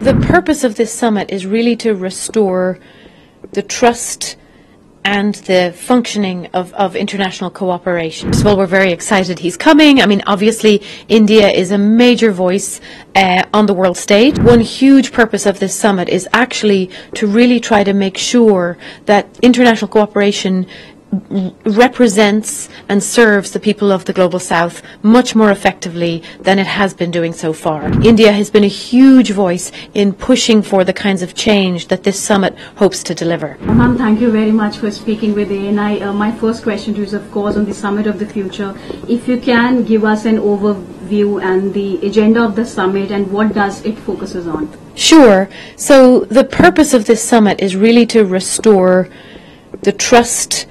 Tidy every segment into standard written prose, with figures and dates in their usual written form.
The purpose of this summit is really to restore the trust and the functioning of international cooperation. First of all, we're very excited he's coming. I mean, obviously, India is a major voice on the world stage. One huge purpose of this summit is actually to really try to make sure that international cooperation represents and serves the people of the Global South much more effectively than it has been doing so far. India has been a huge voice in pushing for the kinds of change that this summit hopes to deliver. Ma'am, thank you very much for speaking with ANI. My first question to you is, of course, on the Summit of the Future. If you can give us an overview and the agenda of the summit and what does it focuses on? Sure. So the purpose of this summit is really to restore the trust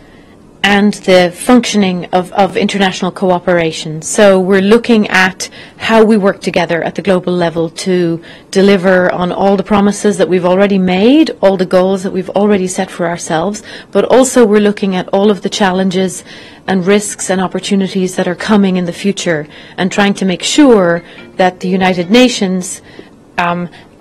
and the functioning of international cooperation. So we're looking at how we work together at the global level to deliver on all the promises that we've already made, all the goals that we've already set for ourselves, but also we're looking at all of the challenges and risks and opportunities that are coming in the future and trying to make sure that the United Nations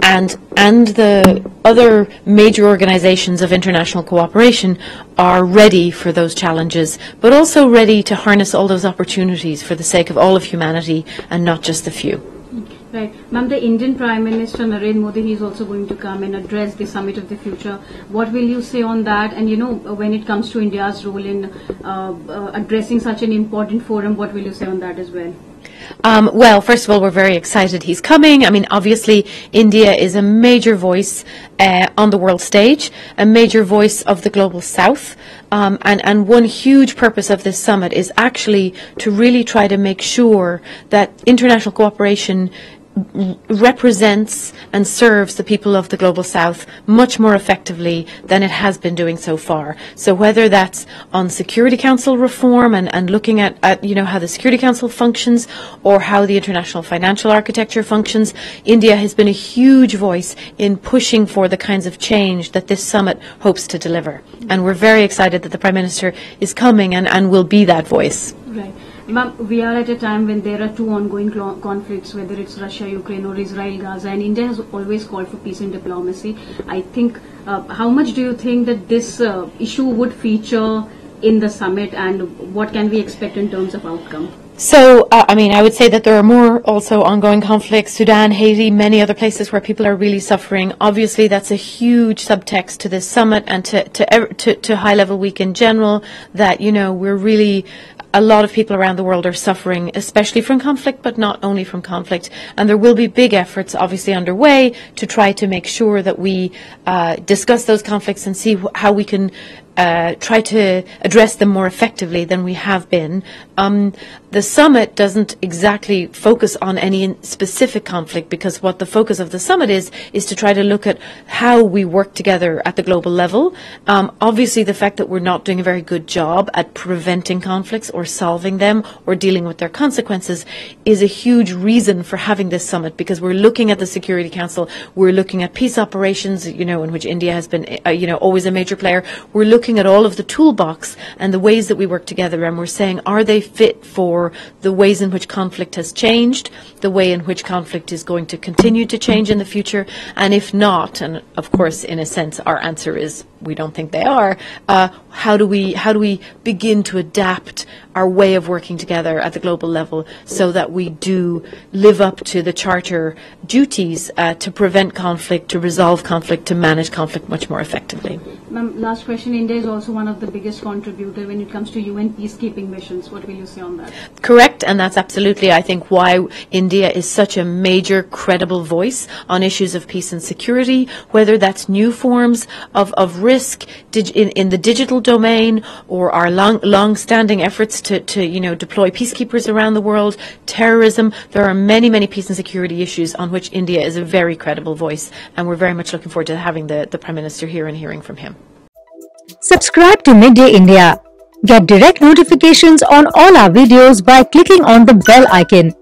and the other major organizations of international cooperation are ready for those challenges, but also ready to harness all those opportunities for the sake of all of humanity and not just the few. Right. Ma'am, the Indian Prime Minister Narendra Modi, he is also going to come and address the Summit of the Future. What will you say on that? And, you know, when it comes to India's role in addressing such an important forum, what will you say on that as well? Well, first of all, we're very excited he's coming. I mean, obviously, India is a major voice on the world stage, a major voice of the Global South. And one huge purpose of this summit is actually to really try to make sure that international cooperation represents and serves the people of the Global South much more effectively than it has been doing so far. So whether that's on Security Council reform and looking at you know, how the Security Council functions or how the international financial architecture functions, India has been a huge voice in pushing for the kinds of change that this summit hopes to deliver. And we're very excited that the Prime Minister is coming and will be that voice. Right. Ma'am, we are at a time when there are two ongoing conflicts, whether it's Russia, Ukraine or Israel, Gaza, and India has always called for peace and diplomacy. I think, how much do you think that this issue would feature in the summit and what can we expect in terms of outcome? So, I mean, I would say that there are more also ongoing conflicts, Sudan, Haiti, many other places where people are really suffering. Obviously, that's a huge subtext to this summit and to high-level week in general, that, you know, we're really, a lot of people around the world are suffering, especially from conflict, but not only from conflict. And there will be big efforts, obviously, underway to try to make sure that we discuss those conflicts and see how we can try to address them more effectively than we have been. The summit doesn't exactly focus on any specific conflict, because what the focus of the summit is to try to look at how we work together at the global level. Obviously, the fact that we're not doing a very good job at preventing conflicts or solving them or dealing with their consequences is a huge reason for having this summit, because we're looking at the Security Council, we're looking at peace operations, you know, in which India has been, you know, always a major player. We're looking at all of the toolbox and the ways that we work together, and we're saying, are they fit for the ways in which conflict has changed, the way in which conflict is going to continue to change in the future, and if not, and of course, in a sense, our answer is we don't think they are, how do we begin to adapt our way of working together at the global level so that we do live up to the Charter duties to prevent conflict, to resolve conflict, to manage conflict much more effectively. Ma'am, last question. India is also one of the biggest contributors when it comes to UN peacekeeping missions. What will you say on that? Correct, and that's absolutely, I think, why India is such a major, credible voice on issues of peace and security, whether that's new forms of risk in the digital domain or our long-standing efforts to you know, deploy peacekeepers around the world, terrorism. There are many peace and security issues on which India is a very credible voice, and we're very much looking forward to having the Prime Minister here and hearing from him. Subscribe to Midday India. Get direct notifications on all our videos by clicking on the bell icon.